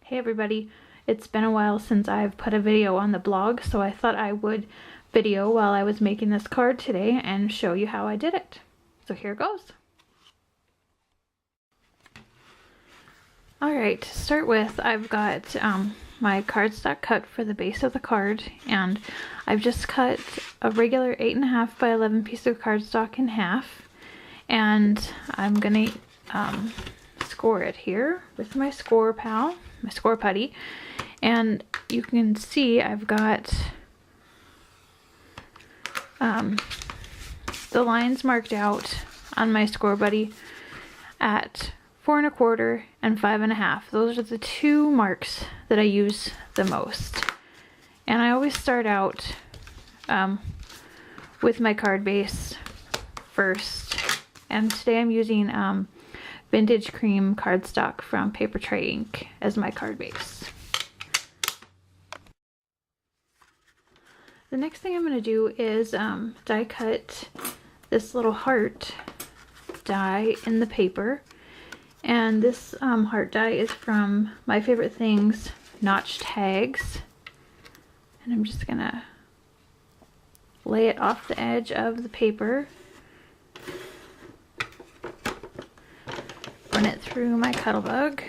Hey everybody, it's been a while since I've put a video on the blog, so I thought I would video while I was making this card today and show you how I did it. So here goes. Alright, to start with, I've got my cardstock cut for the base of the card, and I've just cut a regular 8.5 by 11 piece of cardstock in half, and I'm gonna score it here with my score pal, my score putty, and you can see I've got the lines marked out on my score buddy at 4 1/4 and 5 1/2. Those are the two marks that I use the most, and I always start out with my card base first, and today I'm using vintage cream cardstock from Papertrey Ink as my card base. The next thing I'm going to do is die cut this little heart die in the paper, and this heart die is from My Favorite Things notch tags, and I'm just going to lay it off the edge of the paper, run it through my Cuttlebug,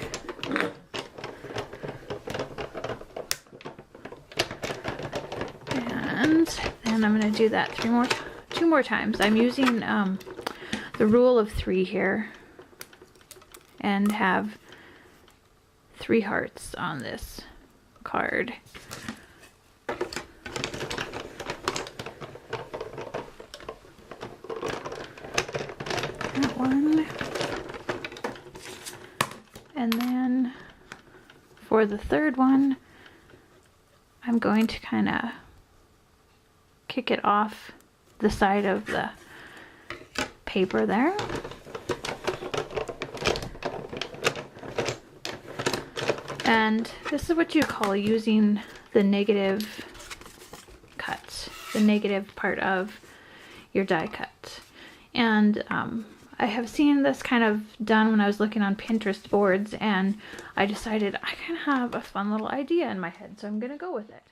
and then I'm going to do that two more times. I'm using the rule of 3 here and have 3 hearts on this card. That one. And then for the third one, I'm going to kind of kick it off the side of the paper there. And this is what you call using the negative cut, the negative part of your die cut. And I have seen this kind of done when I was looking on Pinterest boards, and I decided I can have a fun little idea in my head, so I'm going to go with it.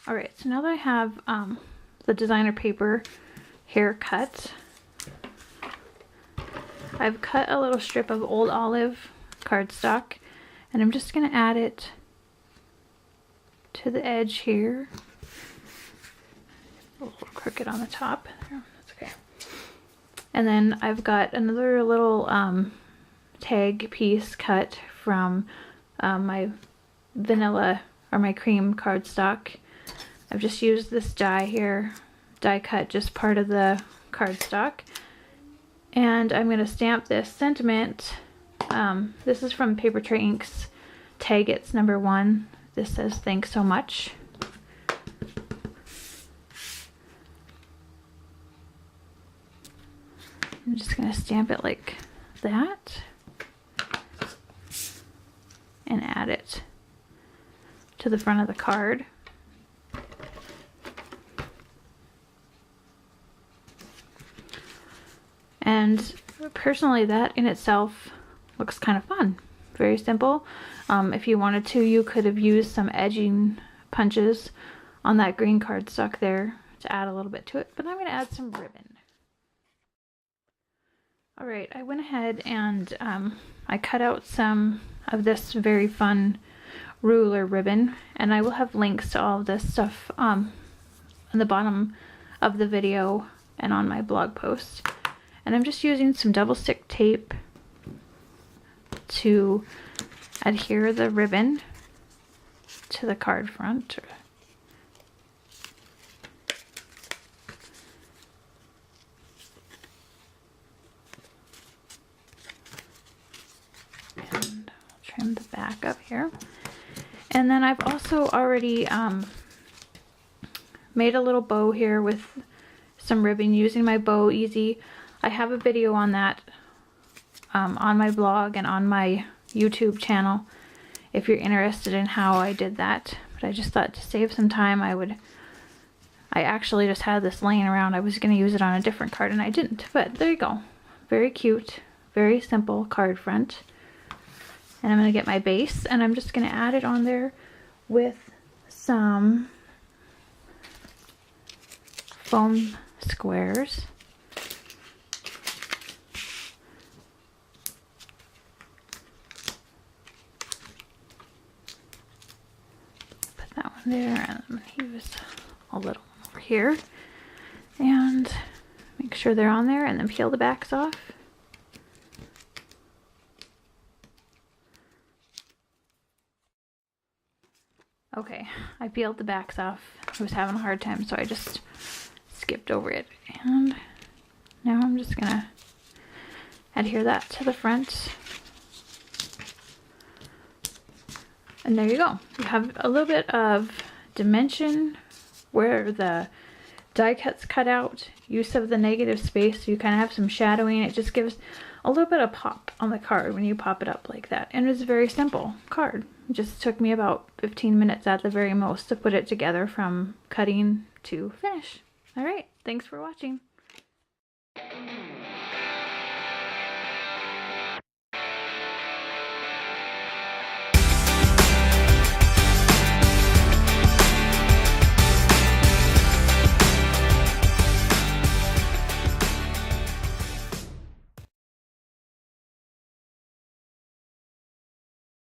Alright, so now that I have the designer paper hair cut, I've cut a little strip of Old Olive cardstock, and I'm just going to add it to the edge here. A little crooked on the top. There, that's okay. And then I've got another little tag piece cut from my vanilla or my cream cardstock. I've just used this die here, die cut just part of the cardstock. And I'm going to stamp this sentiment. This is from Papertrey Ink's Tag Its #1. This says, "Thanks so much." I'm just going to stamp it like that and add it to the front of the card. And personally, that in itself looks kind of fun. Very simple. If you wanted to, you could have used some edging punches on that green cardstock there to add a little bit to it, but I'm going to add some ribbon. Alright, I went ahead and I cut out some of this very fun ruler ribbon, and I will have links to all of this stuff on the bottom of the video and on my blog post. And I'm just using some double stick tape to adhere the ribbon to the card front. And I'll trim the back up here. And then I've also already made a little bow here with some ribbon using my Bow Easy. I have a video on that on my blog and on my YouTube channel if you're interested in how I did that. But I just thought to save some time I actually just had this laying around. I was going to use it on a different card and I didn't, but there you go. Very cute, very simple card front. And I'm going to get my base and I'm just going to add it on there with some foam squares. Put that one there, and I'm going to use a little over here. And make sure they're on there, and then peel the backs off. Okay, I peeled the backs off. I was having a hard time, so I just skipped over it. And now I'm just gonna adhere that to the front. And there you go. You have a little bit of dimension where the die cut's cut out, use of the negative space, so you kind of have some shadowing. It just gives a little bit of pop on the card when you pop it up like that. And it's a very simple card. It just took me about 15 minutes at the very most to put it together from cutting to finish. All right, thanks for watching.